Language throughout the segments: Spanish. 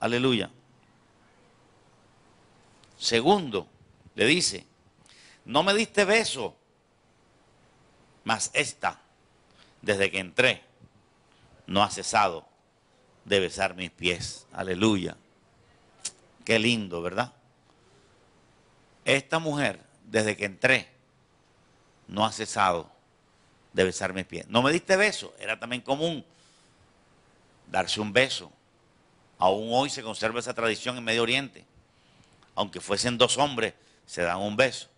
Aleluya. Segundo, le dice, no me diste beso, mas esta, desde que entré, no ha cesado de besar mis pies. Aleluya. Qué lindo, ¿verdad? Esta mujer, desde que entré, no ha cesado de besar mis pies. No me diste beso, era también común darse un beso. Aún hoy se conserva esa tradición en Medio Oriente. Aunque fuesen dos hombres, se dan un beso.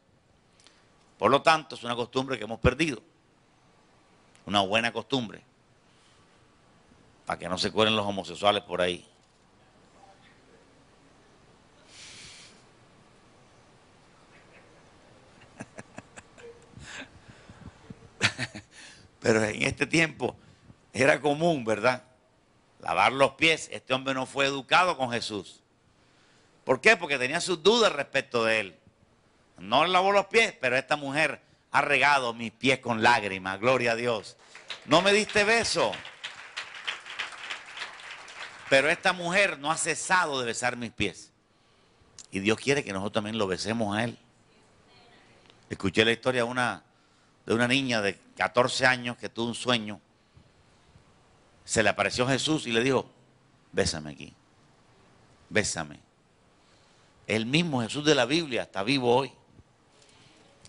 Por lo tanto, es una costumbre que hemos perdido. Una buena costumbre. Para que no se cuelen los homosexuales por ahí. Pero en este tiempo era común, ¿verdad? Lavar los pies. Este hombre no fue educado con Jesús. ¿Por qué? Porque tenía sus dudas respecto de él. No lavó los pies, pero esta mujer ha regado mis pies con lágrimas. Gloria a Dios. No me diste beso. Pero esta mujer no ha cesado de besar mis pies. Y Dios quiere que nosotros también lo besemos a Él. Escuché la historia de una niña de 14 años que tuvo un sueño. Se le apareció Jesús y le dijo, bésame aquí. Bésame. El mismo Jesús de la Biblia está vivo hoy.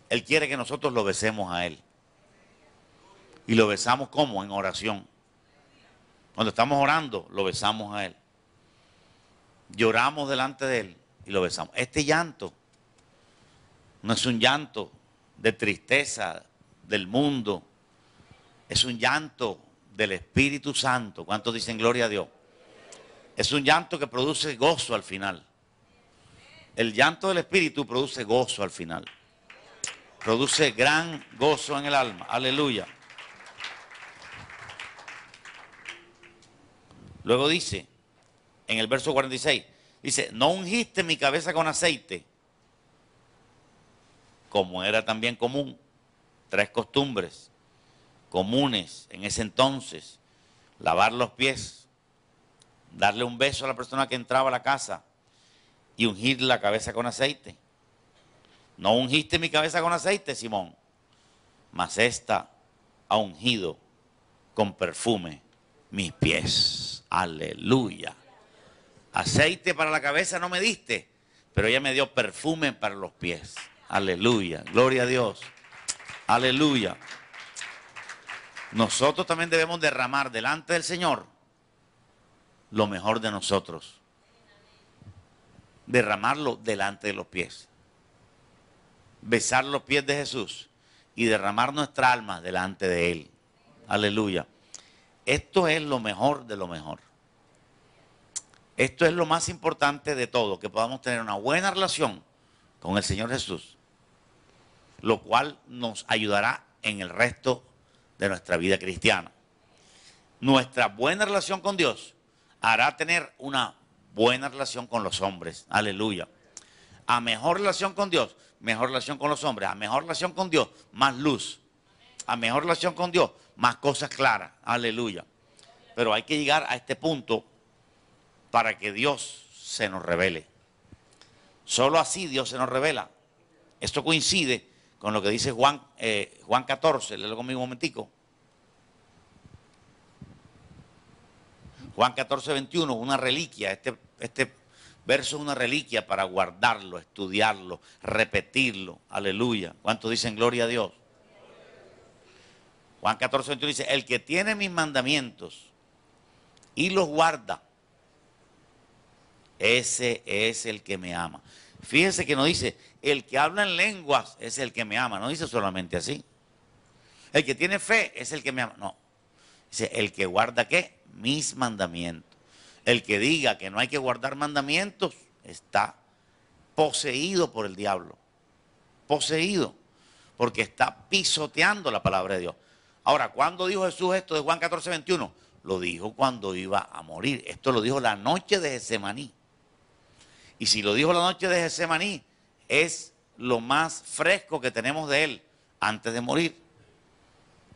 Él quiere que nosotros lo besemos a Él. Y lo besamos ¿cómo? En oración. Cuando estamos orando, lo besamos a Él. Lloramos delante de Él y lo besamos. Este llanto no es un llanto de tristeza del mundo. Es un llanto del Espíritu Santo. ¿Cuántos dicen gloria a Dios? Es un llanto que produce gozo al final. El llanto del Espíritu produce gozo al final. Produce gran gozo en el alma. Aleluya. Luego dice, en el verso 46, dice, no ungiste mi cabeza con aceite, como era también común. Tres costumbres comunes en ese entonces: lavar los pies, darle un beso a la persona que entraba a la casa y ungir la cabeza con aceite. No ungiste mi cabeza con aceite, Simón, mas esta ha ungido con perfume mis pies. Aleluya. Aceite para la cabeza no me diste, pero ella me dio perfume para los pies. Aleluya. Gloria a Dios. Aleluya. Nosotros también debemos derramar delante del Señor lo mejor de nosotros. Derramarlo delante de los pies. Besar los pies de Jesús y derramar nuestra alma delante de Él. Aleluya. Esto es lo mejor de lo mejor. Esto es lo más importante de todo, que podamos tener una buena relación con el Señor Jesús, lo cual nos ayudará en el resto de nuestra vida cristiana. Nuestra buena relación con Dios hará tener una buena relación con los hombres. Aleluya. A mejor relación con Dios, mejor relación con los hombres. A mejor relación con Dios, más luz. A mejor relación con Dios, más cosas claras. Aleluya. Pero hay que llegar a este punto para que Dios se nos revele. Solo así Dios se nos revela. Esto coincide con lo que dice Juan 14. Léelo conmigo un momentico. Juan 14, 21, una reliquia. Este verso es una reliquia para guardarlo, estudiarlo, repetirlo. Aleluya. ¿Cuántos dicen gloria a Dios? Juan 14, 21 dice, el que tiene mis mandamientos y los guarda, ese es el que me ama. Fíjense que no dice, el que habla en lenguas es el que me ama. No dice solamente así. El que tiene fe es el que me ama. No. Dice, el que guarda ¿qué? Mis mandamientos. El que diga que no hay que guardar mandamientos está poseído por el diablo. Poseído. Porque está pisoteando la palabra de Dios. Ahora, ¿cuándo dijo Jesús esto de Juan 14, 21? Lo dijo cuando iba a morir. Esto lo dijo la noche de Getsemaní. Y si lo dijo la noche de Getsemaní, es lo más fresco que tenemos de él antes de morir.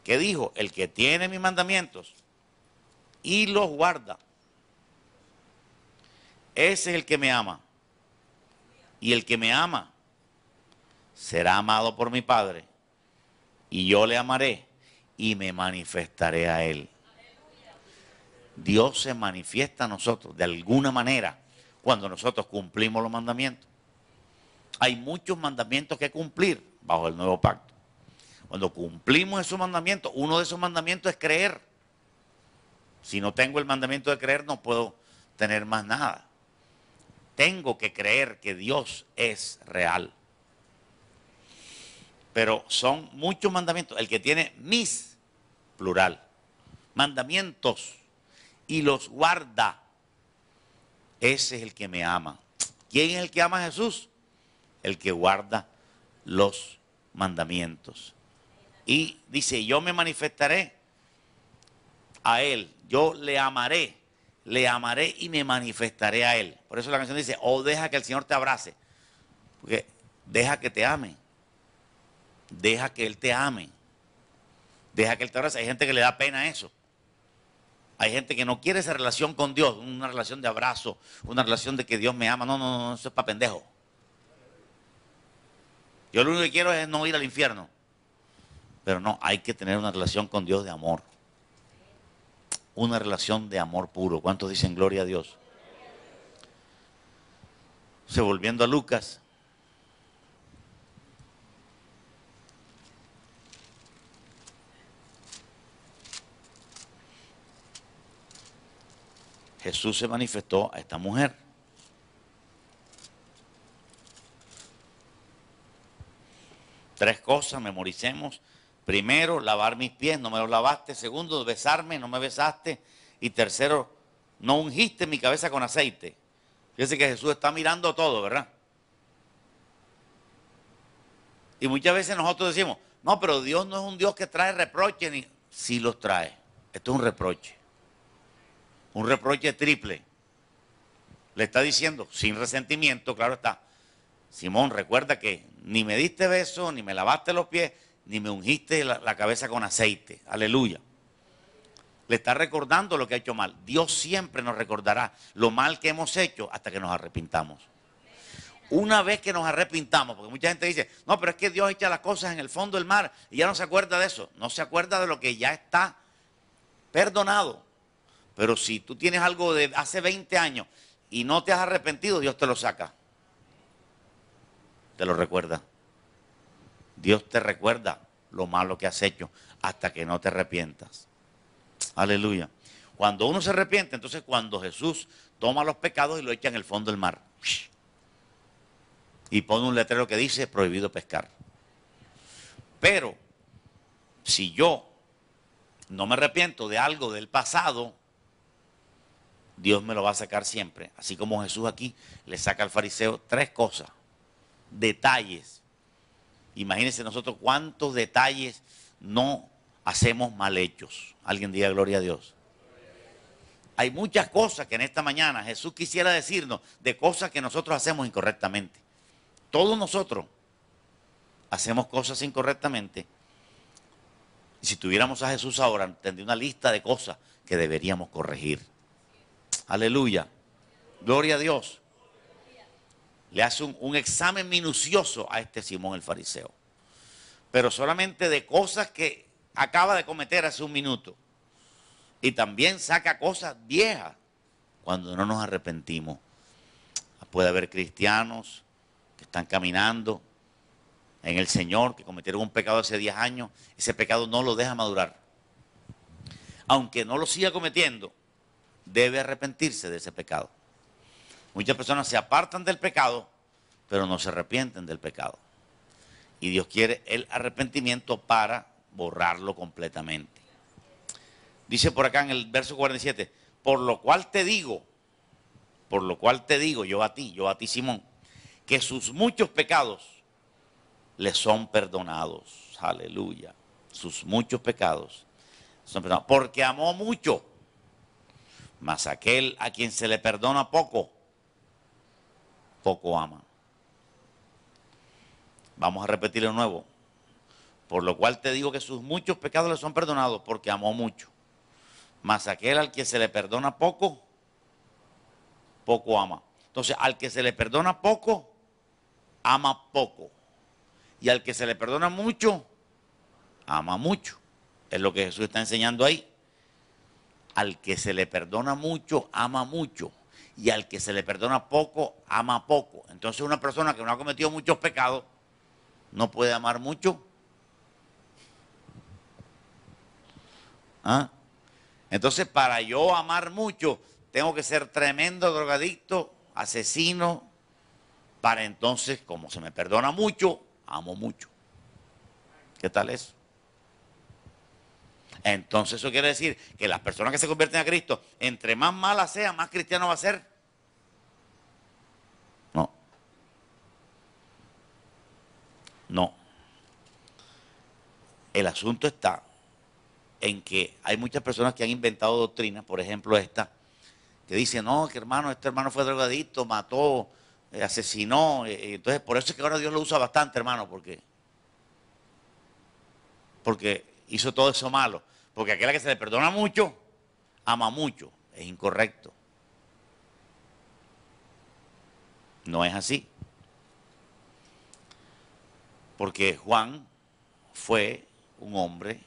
¿Qué dijo? El que tiene mis mandamientos y los guarda, ese es el que me ama. Y el que me ama será amado por mi Padre. Y yo le amaré y me manifestaré a él. Dios se manifiesta a nosotros de alguna manera cuando nosotros cumplimos los mandamientos. Hay muchos mandamientos que cumplir bajo el nuevo pacto. Cuando cumplimos esos mandamientos, uno de esos mandamientos es creer. Si no tengo el mandamiento de creer, no puedo tener más nada. Tengo que creer que Dios es real. Pero son muchos mandamientos. El que tiene mis, plural, mandamientos y los guarda, ese es el que me ama. ¿Quién es el que ama a Jesús? El que guarda los mandamientos. Y dice, yo me manifestaré a él, yo le amaré y me manifestaré a él. Por eso la canción dice, oh, deja que el Señor te abrace. Porque deja que te ame. Deja que Él te ame. Deja que Él te abrace. Hay gente que le da pena eso. Hay gente que no quiere esa relación con Dios, una relación de abrazo, una relación de que Dios me ama. No, no, no, eso es para pendejo. Yo lo único que quiero es no ir al infierno. Pero no, hay que tener una relación con Dios de amor. Una relación de amor puro. ¿Cuántos dicen gloria a Dios? Volviendo a Lucas. Jesús se manifestó a esta mujer. Tres cosas, memoricemos. Primero, lavar mis pies, no me los lavaste. Segundo, besarme, no me besaste. Y tercero, no ungiste mi cabeza con aceite. Fíjense que Jesús está mirando todo, ¿verdad? Y muchas veces nosotros decimos, no, pero Dios no es un Dios que trae reproches, ni... Sí los trae. Esto es un reproche. Un reproche triple. Le está diciendo, sin resentimiento, claro está. Simón, recuerda que ni me diste beso, ni me lavaste los pies, ni me ungiste la cabeza con aceite. Aleluya. Le está recordando lo que ha hecho mal. Dios siempre nos recordará lo mal que hemos hecho hasta que nos arrepintamos. Una vez que nos arrepintamos, porque mucha gente dice, no, pero es que Dios echa las cosas en el fondo del mar y ya no se acuerda de eso. No se acuerda de lo que ya está perdonado. Pero si tú tienes algo de hace 20 años y no te has arrepentido, Dios te lo saca. Te lo recuerda. Dios te recuerda lo malo que has hecho hasta que no te arrepientas. Aleluya. Cuando uno se arrepiente, entonces cuando Jesús toma los pecados y lo echa en el fondo del mar. Y pone un letrero que dice prohibido pescar. Pero si yo no me arrepiento de algo del pasado, Dios me lo va a sacar siempre. Así como Jesús aquí le saca al fariseo tres cosas. Detalles. Imagínense nosotros cuántos detalles no hacemos mal hechos. Alguien diga gloria a Dios. Hay muchas cosas que en esta mañana Jesús quisiera decirnos de cosas que nosotros hacemos incorrectamente. Todos nosotros hacemos cosas incorrectamente. Y si tuviéramos a Jesús ahora, tendría una lista de cosas que deberíamos corregir. Aleluya. Gloria a Dios. Le hace un examen minucioso a este Simón el fariseo. Pero solamente de cosas que acaba de cometer hace un minuto. Y también saca cosas viejas cuando no nos arrepentimos. Puede haber cristianos que están caminando en el Señor, que cometieron un pecado hace 10 años. Ese pecado no lo deja madurar. Aunque no lo siga cometiendo, debe arrepentirse de ese pecado. Muchas personas se apartan del pecado, pero no se arrepienten del pecado. Y Dios quiere el arrepentimiento para borrarlo completamente. Dice por acá en el verso 47, por lo cual te digo, yo a ti Simón, que sus muchos pecados le son perdonados. Aleluya. Sus muchos pecados son perdonados. Porque amó mucho, mas aquel a quien se le perdona poco, poco ama. Vamos a repetirlo de nuevo. Por lo cual te digo que sus muchos pecados le son perdonados porque amó mucho. Mas aquel al que se le perdona poco, poco ama. Entonces, al que se le perdona poco, ama poco. Y al que se le perdona mucho, ama mucho. Es lo que Jesús está enseñando ahí. Al que se le perdona mucho, ama mucho. Y al que se le perdona poco, ama poco. Entonces una persona que no ha cometido muchos pecados, no puede amar mucho. ¿Ah? Entonces, para yo amar mucho, tengo que ser tremendo drogadicto, asesino, para entonces, como se me perdona mucho, amo mucho. ¿Qué tal eso? Entonces eso quiere decir que las personas que se convierten a Cristo, entre más mala sea, más cristiano va a ser. No. No. El asunto está en que hay muchas personas que han inventado doctrinas, por ejemplo esta, que dicen, no, que hermano, este hermano fue drogadicto, mató, asesinó. Entonces, por eso es que ahora Dios lo usa bastante, hermano, porque hizo todo eso malo. Porque aquel que se le perdona mucho, ama mucho. Es incorrecto. No es así. Porque Juan fue un hombre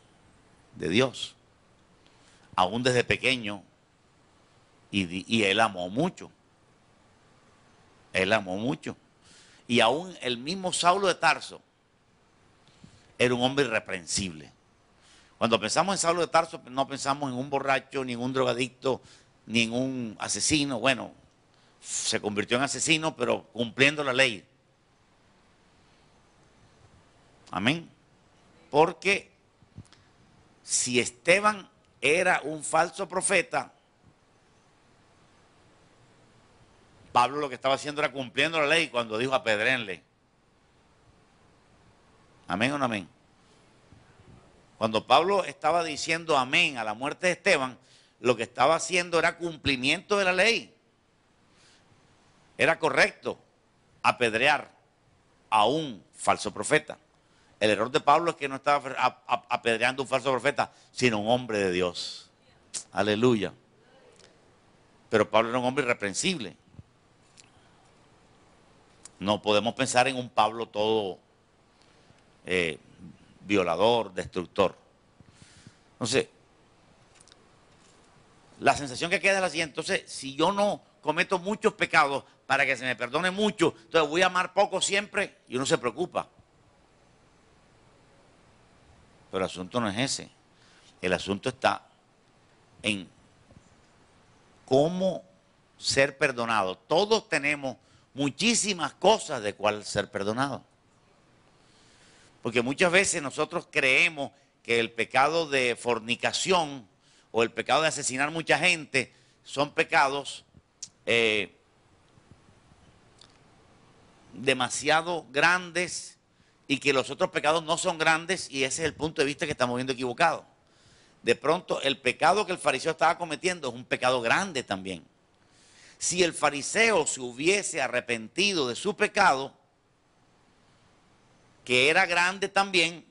de Dios. Aún desde pequeño. Y él amó mucho. Él amó mucho. Y aún el mismo Saulo de Tarso era un hombre irreprensible. Cuando pensamos en Saulo de Tarso, no pensamos en un borracho, ni en un drogadicto, ni en un asesino. Bueno, se convirtió en asesino, pero cumpliendo la ley. Amén. Porque si Esteban era un falso profeta, Pablo lo que estaba haciendo era cumpliendo la ley cuando dijo apedréenle. Amén o no amén. Cuando Pablo estaba diciendo amén a la muerte de Esteban, lo que estaba haciendo era cumplimiento de la ley. Era correcto apedrear a un falso profeta. El error de Pablo es que no estaba apedreando a un falso profeta, sino un hombre de Dios. Aleluya. Pero Pablo era un hombre irreprensible. No podemos pensar en un Pablo todo violador, destructor. Entonces, la sensación que queda es la siguiente. Entonces, si yo no cometo muchos pecados para que se me perdone mucho, entonces voy a amar poco siempre y uno se preocupa. Pero el asunto no es ese. El asunto está en cómo ser perdonado. Todos tenemos muchísimas cosas de cuál ser perdonado. Porque muchas veces nosotros creemos que el pecado de fornicación o el pecado de asesinar mucha gente son pecados demasiado grandes y que los otros pecados no son grandes, y ese es el punto de vista que estamos viendo equivocado. De pronto el pecado que el fariseo estaba cometiendo es un pecado grande también. Si el fariseo se hubiese arrepentido de su pecado, que era grande también,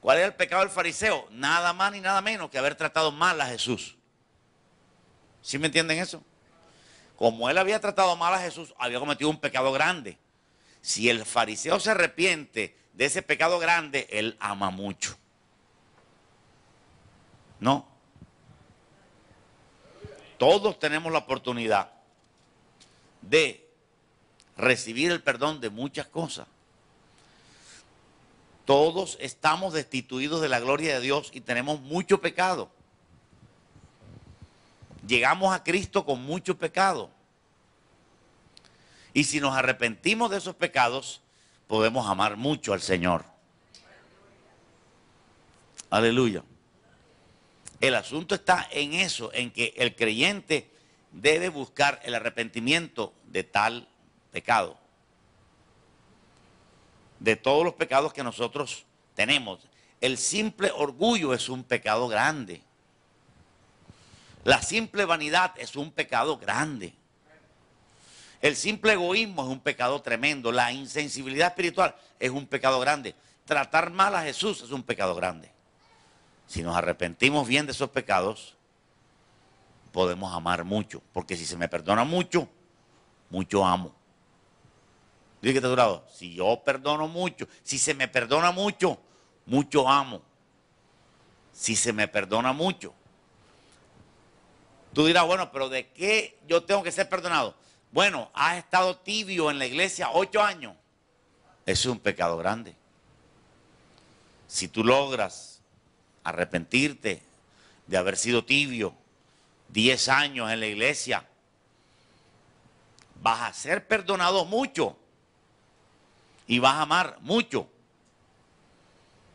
¿cuál era el pecado del fariseo? Nada más ni nada menos que haber tratado mal a Jesús. ¿Sí me entienden eso? Como él había tratado mal a Jesús, había cometido un pecado grande. Si el fariseo se arrepiente de ese pecado grande, él ama mucho. No. Todos tenemos la oportunidad de recibir el perdón de muchas cosas. Todos estamos destituidos de la gloria de Dios y tenemos mucho pecado. Llegamos a Cristo con mucho pecado. Y si nos arrepentimos de esos pecados, podemos amar mucho al Señor. Aleluya. El asunto está en eso, en que el creyente debe buscar el arrepentimiento de tal pecado. De todos los pecados que nosotros tenemos. El simple orgullo es un pecado grande. La simple vanidad es un pecado grande. El simple egoísmo es un pecado tremendo. La insensibilidad espiritual es un pecado grande. Tratar mal a Jesús es un pecado grande. Si nos arrepentimos bien de esos pecados, podemos amar mucho. Porque si se me perdona mucho, mucho amo. Dile que está a tu lado, si yo perdono mucho, si se me perdona mucho, mucho amo. Si se me perdona mucho. Tú dirás, bueno, pero ¿de qué yo tengo que ser perdonado? Bueno, has estado tibio en la iglesia 8 años. Eso es un pecado grande. Si tú logras arrepentirte de haber sido tibio 10 años en la iglesia, vas a ser perdonado mucho y vas a amar mucho.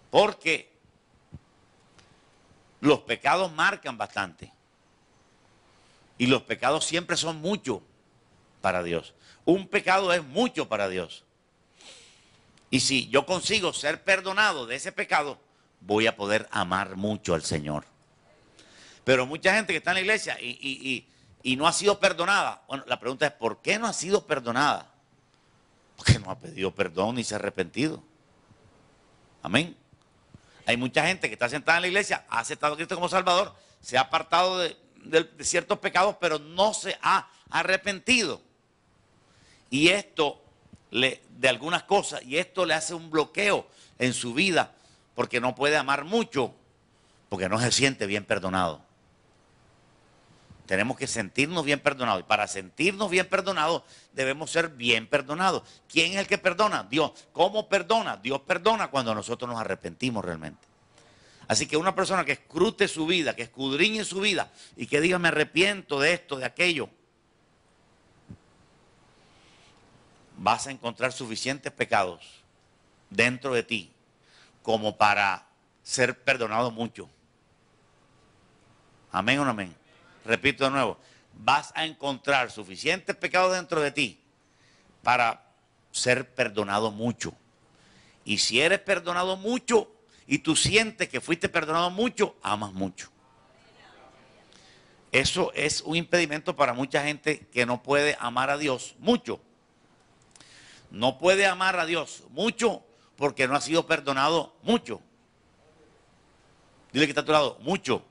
Porque los pecados marcan bastante. Y los pecados siempre son mucho para Dios. Un pecado es mucho para Dios. Y si yo consigo ser perdonado de ese pecado, voy a poder amar mucho al Señor. Pero mucha gente que está en la iglesia y no ha sido perdonada. Bueno, la pregunta es, ¿por qué no ha sido perdonada? Porque no ha pedido perdón ni se ha arrepentido. Amén. Hay mucha gente que está sentada en la iglesia, ha aceptado a Cristo como Salvador, se ha apartado de ciertos pecados, pero no se ha arrepentido. Y esto, de algunas cosas, y esto le hace un bloqueo en su vida, porque no puede amar mucho, porque no se siente bien perdonado. Tenemos que sentirnos bien perdonados. Y para sentirnos bien perdonados, debemos ser bien perdonados. ¿Quién es el que perdona? Dios. ¿Cómo perdona? Dios perdona cuando nosotros nos arrepentimos realmente. Así que una persona que escrute su vida, que escudriñe su vida y que diga me arrepiento de esto, de aquello, vas a encontrar suficientes pecados dentro de ti como para ser perdonado mucho. ¿Amén o no amén? Repito de nuevo, vas a encontrar suficientes pecados dentro de ti para ser perdonado mucho. Y si eres perdonado mucho y tú sientes que fuiste perdonado mucho, amas mucho. Eso es un impedimento para mucha gente que no puede amar a Dios mucho. No puede amar a Dios mucho porque no ha sido perdonado mucho. Dile que está a tu lado, mucho.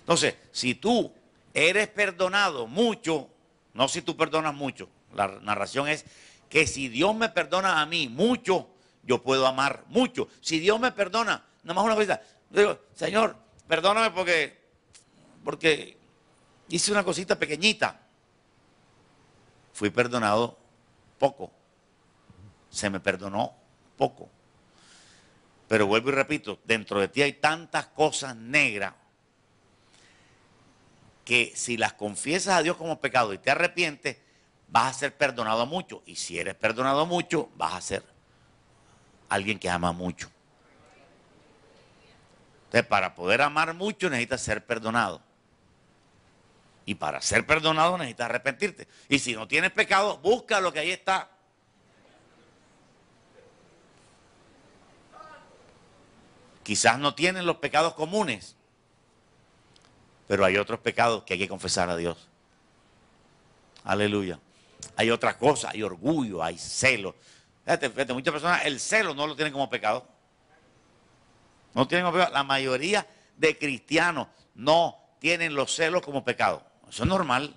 Entonces, si tú eres perdonado mucho, no si tú perdonas mucho, la narración es que si Dios me perdona a mí mucho, yo puedo amar mucho. Si Dios me perdona, nada más una cosa, digo, Señor, perdóname porque hice una cosita pequeñita. Fui perdonado poco. Se me perdonó poco. Pero vuelvo y repito, dentro de ti hay tantas cosas negras que si las confiesas a Dios como pecado y te arrepientes, vas a ser perdonado mucho. Y si eres perdonado mucho, vas a ser alguien que ama mucho. Entonces, para poder amar mucho necesitas ser perdonado. Y para ser perdonado necesitas arrepentirte. Y si no tienes pecado, busca lo que ahí está. Quizás no tienen los pecados comunes, pero hay otros pecados que hay que confesar a Dios. Aleluya. Hay otras cosas, hay orgullo, hay celo. Fíjate, muchas personas el celo no lo tienen como pecado. No tienen como pecado. La mayoría de cristianos no tienen los celos como pecado. Eso es normal.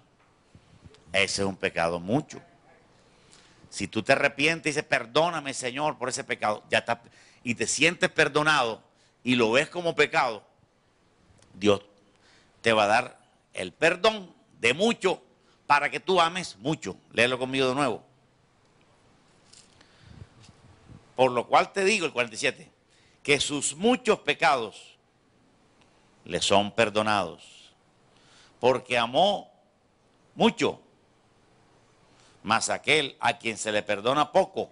Ese es un pecado mucho. Si tú te arrepientes y dices, perdóname, Señor, por ese pecado, ya está, y te sientes perdonado y lo ves como pecado, Dios te va a dar el perdón de mucho para que tú ames mucho. Léelo conmigo de nuevo. Por lo cual te digo, el 47, que sus muchos pecados le son perdonados, porque amó mucho. Mas aquel a quien se le perdona poco,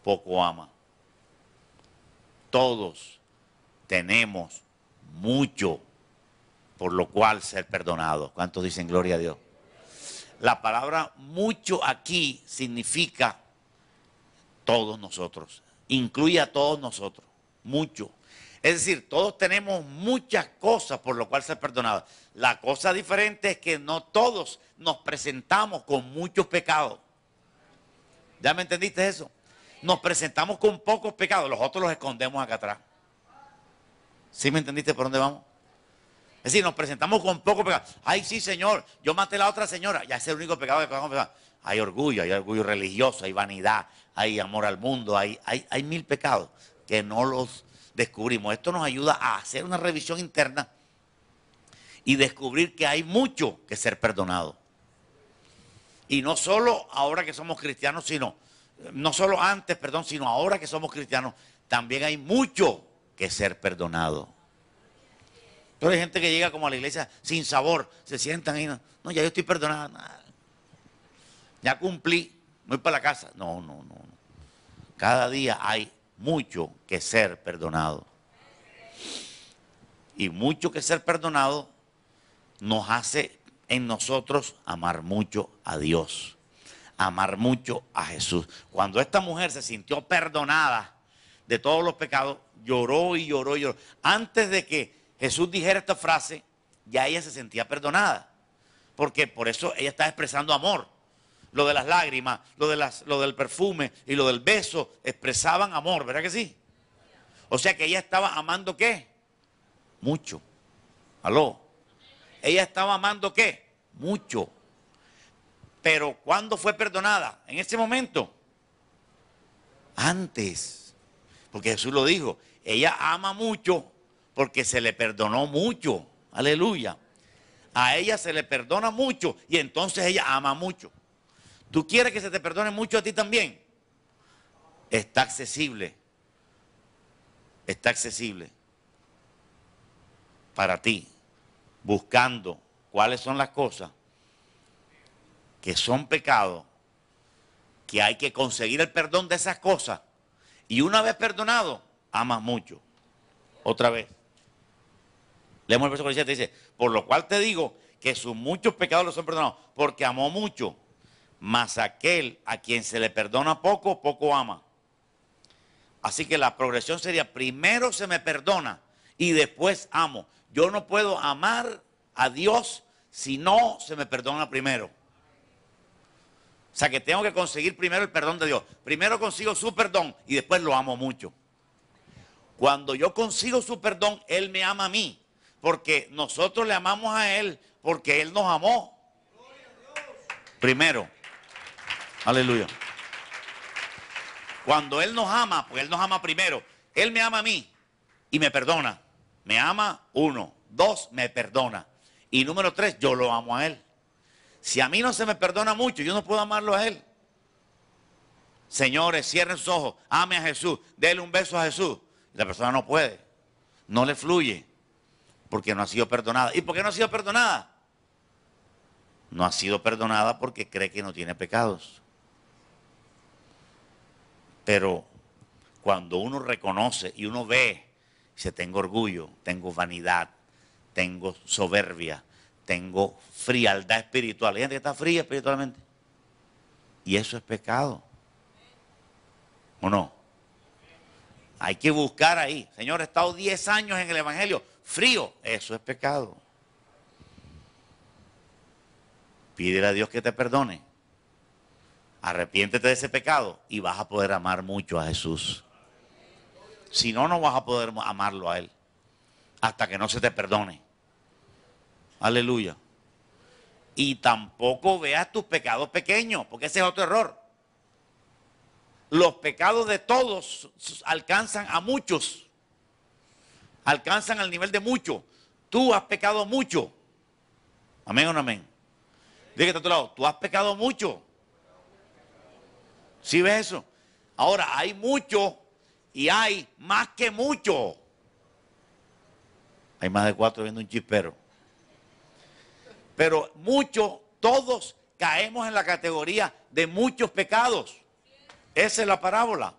poco ama. Todos tenemos mucho por lo cual ser perdonados. ¿Cuántos dicen gloria a Dios? La palabra mucho aquí significa todos nosotros, incluye a todos nosotros, mucho. Es decir, todos tenemos muchas cosas por lo cual ser perdonados. La cosa diferente es que no todos nos presentamos con muchos pecados. ¿Ya me entendiste eso? Nos presentamos con pocos pecados, los otros los escondemos acá atrás. ¿Sí me entendiste por dónde vamos? Es decir, nos presentamos con poco pecado. Ay, sí, Señor, yo maté a la otra señora. Ya es el único pecado que podemos pecar. Hay orgullo religioso, hay vanidad, hay amor al mundo, hay 1000 pecados que no los descubrimos. Esto nos ayuda a hacer una revisión interna y descubrir que hay mucho que ser perdonado. Y no solo ahora que somos cristianos, no solo antes, perdón, sino ahora que somos cristianos, también hay mucho que ser perdonado. Pero hay gente que llega como a la iglesia sin sabor, se sientan ahí, no, ya yo estoy perdonado, ya cumplí, voy para la casa. No. Cada día hay mucho que ser perdonado. Y mucho que ser perdonado nos hace en nosotros amar mucho a Dios, amar mucho a Jesús. Cuando esta mujer se sintió perdonada de todos los pecados, lloró y lloró y lloró. Antes de que Jesús dijera esta frase, ya ella se sentía perdonada. Porque por eso ella está expresando amor. Lo de las lágrimas, lo del perfume y lo del beso expresaban amor, ¿verdad que sí? O sea que ella estaba amando ¿qué? Mucho. ¿Aló? Ella estaba amando ¿qué? Mucho. Pero ¿cuándo fue perdonada? En ese momento. Antes. Porque Jesús lo dijo. Ella ama mucho porque se le perdonó mucho. Aleluya. A ella se le perdona mucho y entonces ella ama mucho. ¿Tú quieres que se te perdone mucho a ti también? Está accesible. Está accesible para ti, buscando cuáles son las cosas que son pecados, que hay que conseguir el perdón de esas cosas. Y una vez perdonado, amas mucho. Otra vez. Leemos el verso 47, dice, por lo cual te digo que sus muchos pecados los son perdonados, porque amó mucho. Mas aquel a quien se le perdona poco, poco ama. Así que la progresión sería, primero se me perdona y después amo. Yo no puedo amar a Dios si no se me perdona primero. O sea que tengo que conseguir primero el perdón de Dios. Primero consigo su perdón y después lo amo mucho. Cuando yo consigo su perdón, Él me ama a mí. Porque nosotros le amamos a Él porque Él nos amó. Primero. Aleluya. Cuando Él nos ama, pues Él nos ama primero. Él me ama a mí y me perdona. Me ama, 1. 2, me perdona. Y número 3, yo lo amo a Él. Si a mí no se me perdona mucho, yo no puedo amarlo a Él. Señores, cierren sus ojos, ame a Jesús, déle un beso a Jesús. La persona no puede, no le fluye, porque no ha sido perdonada. ¿Y por qué no ha sido perdonada? No ha sido perdonada porque cree que no tiene pecados. Pero cuando uno reconoce y uno ve, dice, tengo orgullo, tengo vanidad, tengo soberbia, tengo frialdad espiritual. Hay gente que está fría espiritualmente. Y eso es pecado. ¿O no? Hay que buscar ahí. Señor, he estado 10 años en el Evangelio. Frío. Eso es pecado. Pídele a Dios que te perdone. Arrepiéntete de ese pecado y vas a poder amar mucho a Jesús. Si no, no vas a poder amarlo a Él. Hasta que no se te perdone. Aleluya. Y tampoco veas tus pecados pequeños, porque ese es otro error. Los pecados de todos alcanzan a muchos. Alcanzan al nivel de muchos. Tú has pecado mucho. ¿Amén o no amén? Diga que está a tu lado, tú has pecado mucho. ¿Sí ves eso? Ahora, hay mucho y hay más que mucho. Hay más de 4 viendo un chispero. Pero muchos, todos caemos en la categoría de muchos pecados. Esa es la parábola.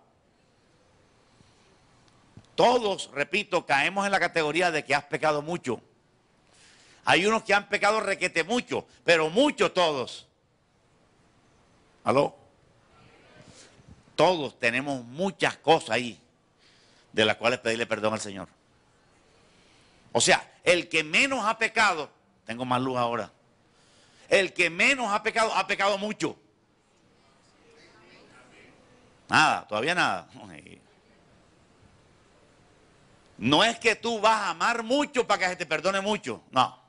Todos, repito, caemos en la categoría de que has pecado mucho. Hay unos que han pecado requete mucho, pero mucho todos. ¿Aló? Todos tenemos muchas cosas ahí de las cuales pedirle perdón al Señor. O sea, el que menos ha pecado, tengo más luz ahora. El que menos ha pecado mucho. Nada, todavía nada. No es que tú vas a amar mucho para que se te perdone mucho. No,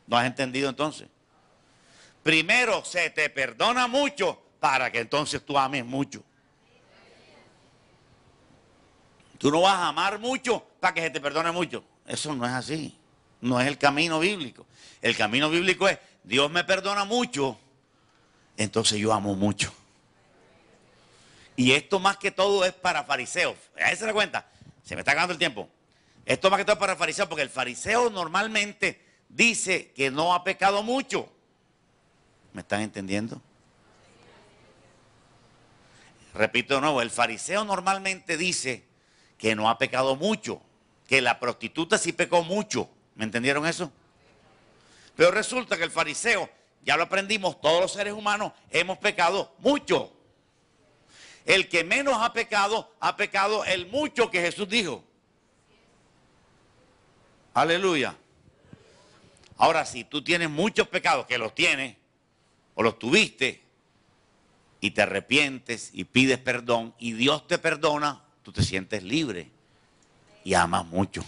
no has entendido entonces. Primero se te perdona mucho para que entonces tú ames mucho. Tú no vas a amar mucho para que se te perdone mucho. Eso no es así. No es el camino bíblico. El camino bíblico es, Dios me perdona mucho, entonces yo amo mucho. Y esto más que todo es para fariseos. ¿Ahí se da cuenta? Se me está acabando el tiempo. Esto más que todo es para fariseos, porque el fariseo normalmente dice que no ha pecado mucho. ¿Me están entendiendo? Repito de nuevo, el fariseo normalmente dice que no ha pecado mucho, que la prostituta sí pecó mucho. ¿Me entendieron eso? Pero resulta que el fariseo, ya lo aprendimos, todos los seres humanos hemos pecado mucho. El que menos ha pecado el mucho que Jesús dijo. Aleluya. Ahora, si tú tienes muchos pecados, que los tienes, o los tuviste, y te arrepientes y pides perdón, y Dios te perdona, tú te sientes libre y amas mucho.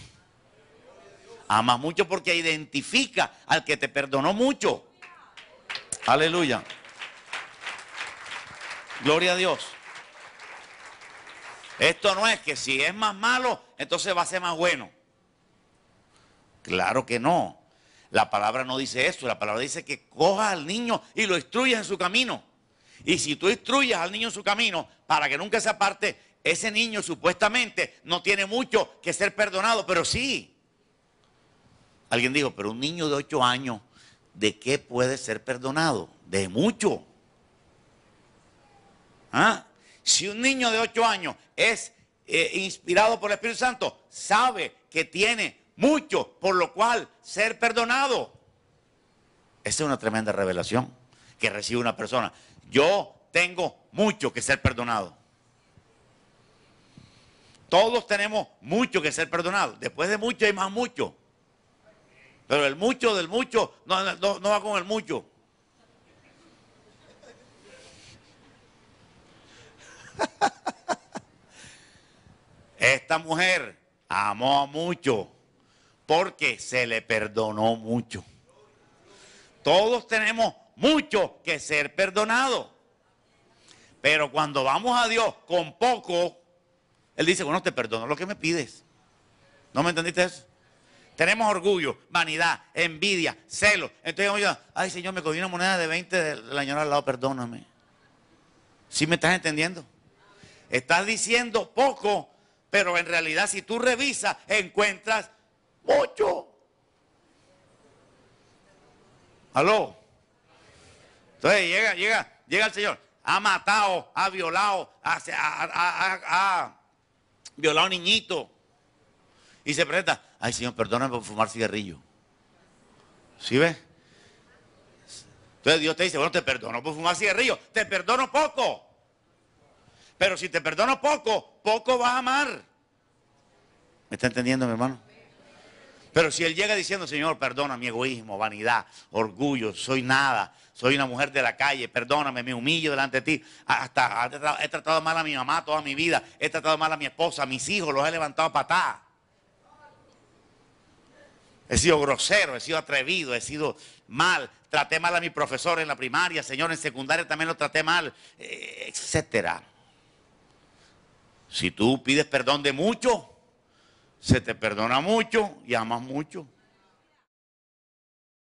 Amas mucho porque identifica al que te perdonó mucho. Aleluya. Gloria a Dios. Esto no es que si es más malo, entonces va a ser más bueno. Claro que no. La palabra no dice eso. La palabra dice que cojas al niño y lo instruyas en su camino. Y si tú instruyes al niño en su camino para que nunca se aparte, ese niño supuestamente no tiene mucho que ser perdonado, pero sí. Alguien dijo, pero un niño de 8 años, ¿de qué puede ser perdonado? De mucho. ¿Ah? Si un niño de 8 años es inspirado por el Espíritu Santo, sabe que tiene mucho por lo cual ser perdonado. Esa es una tremenda revelación que recibe una persona. Yo tengo mucho que ser perdonado. Todos tenemos mucho que ser perdonado. Después de mucho hay más mucho. Pero el mucho del mucho no va con el mucho. Esta mujer amó mucho porque se le perdonó mucho. Todos tenemos mucho que ser perdonado. Pero cuando vamos a Dios con poco, Él dice, bueno, te perdono lo que me pides. ¿No me entendiste eso? Tenemos orgullo, vanidad, envidia, celos. Entonces yo, ay Señor, me cogí una moneda de 20 de la señora al lado, perdóname. ¿Sí me estás entendiendo? Estás diciendo poco, pero en realidad si tú revisas, encuentras mucho. ¿Aló? Entonces llega el Señor. Ha matado, ha violado, ha violado a un niñito. Y se presenta, ay Señor, perdóname por fumar cigarrillo. ¿Sí ves? Entonces Dios te dice, bueno, te perdono por fumar cigarrillo, te perdono poco. Pero si te perdono poco, poco vas a amar. ¿Me está entendiendo, mi hermano? Pero si Él llega diciendo, Señor, perdona mi egoísmo, vanidad, orgullo, soy nada, soy una mujer de la calle, perdóname, me humillo delante de ti. Hasta he tratado mal a mi mamá toda mi vida, he tratado mal a mi esposa, a mis hijos, los he levantado a patadas. He sido grosero, he sido atrevido, he sido mal, traté mal a mi profesor en la primaria, Señor, en secundaria también lo traté mal, etcétera. Si tú pides perdón de mucho, se te perdona mucho y amas mucho.